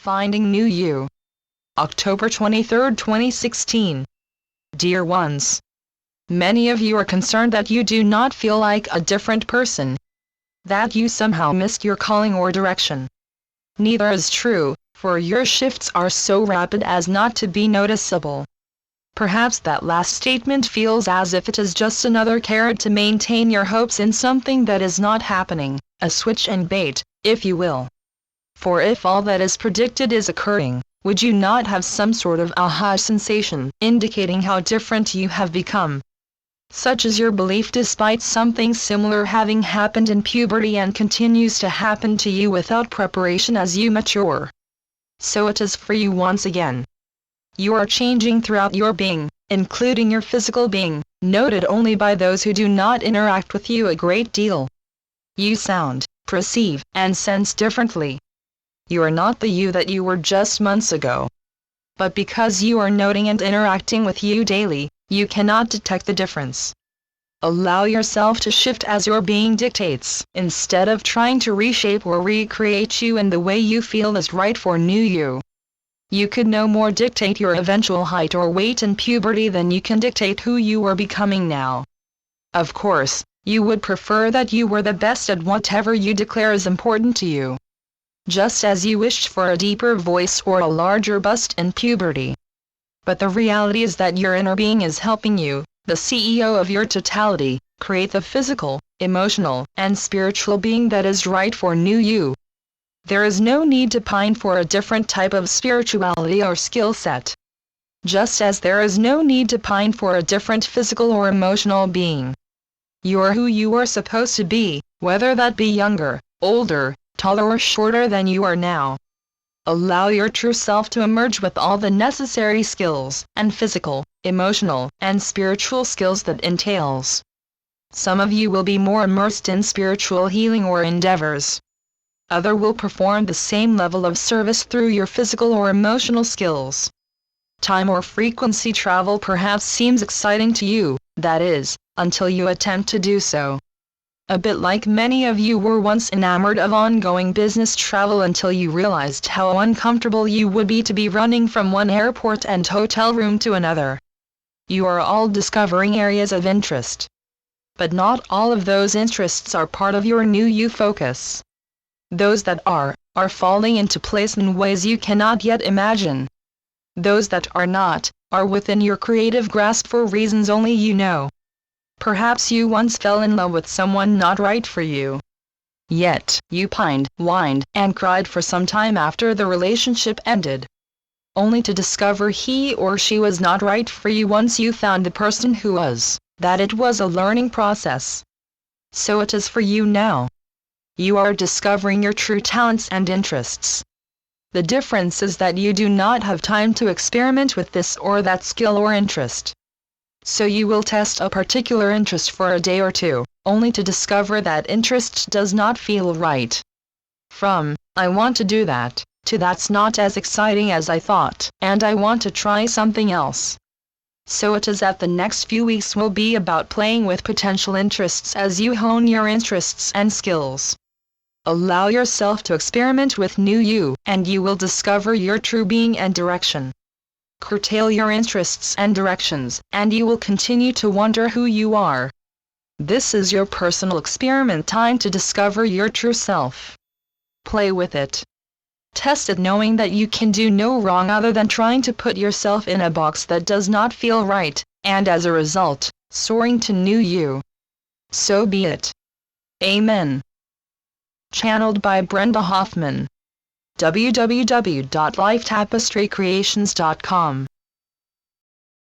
Finding New You. October 23, 2016. Dear ones, many of you are concerned that you do not feel like a different person, that you somehow missed your calling or direction. Neither is true, for your shifts are so rapid as not to be noticeable. Perhaps that last statement feels as if it is just another carrot to maintain your hopes in something that is not happening, a switch and bait, if you will. For if all that is predicted is occurring, would you not have some sort of aha sensation, indicating how different you have become? Such is your belief despite something similar having happened in puberty and continues to happen to you without preparation as you mature. So it is for you once again. You are changing throughout your being, including your physical being, noted only by those who do not interact with you a great deal. You sound, perceive, and sense differently. You are not the you that you were just months ago. But because you are noting and interacting with you daily, you cannot detect the difference. Allow yourself to shift as your being dictates, instead of trying to reshape or recreate you in the way you feel is right for new you. You could no more dictate your eventual height or weight in puberty than you can dictate who you are becoming now. Of course, you would prefer that you were the best at whatever you declare is important to you. Just as you wished for a deeper voice or a larger bust in puberty. But the reality is that your inner being is helping you, the CEO of your totality, create the physical, emotional, and spiritual being that is right for new you. There is no need to pine for a different type of spirituality or skill set. Just as there is no need to pine for a different physical or emotional being. You are who you are supposed to be, whether that be younger, older, taller or shorter than you are now. Allow your true self to emerge with all the necessary skills, and physical, emotional, and spiritual skills that entails. Some of you will be more immersed in spiritual healing or endeavors. Others will perform the same level of service through your physical or emotional skills. Time or frequency travel perhaps seems exciting to you, that is, until you attempt to do so. A bit like many of you were once enamored of ongoing business travel until you realized how uncomfortable you would be to be running from one airport and hotel room to another. You are all discovering areas of interest. But not all of those interests are part of your new you focus. Those that are falling into place in ways you cannot yet imagine. Those that are not, are within your creative grasp for reasons only you know. Perhaps you once fell in love with someone not right for you. Yet, you pined, whined, and cried for some time after the relationship ended. Only to discover he or she was not right for you once you found the person who was, that it was a learning process. So it is for you now. You are discovering your true talents and interests. The difference is that you do not have time to experiment with this or that skill or interest. So you will test a particular interest for a day or two, only to discover that interest does not feel right. From, I want to do that, to that's not as exciting as I thought, and I want to try something else. So it is that the next few weeks will be about playing with potential interests as you hone your interests and skills. Allow yourself to experiment with new you, and you will discover your true being and direction. Curtail your interests and directions, and you will continue to wonder who you are. This is your personal experiment time to discover your true self. Play with it. Test it knowing that you can do no wrong other than trying to put yourself in a box that does not feel right, and as a result, soaring to new you. So be it. Amen. Channeled by Brenda Hoffman. www.lifetapestrycreations.com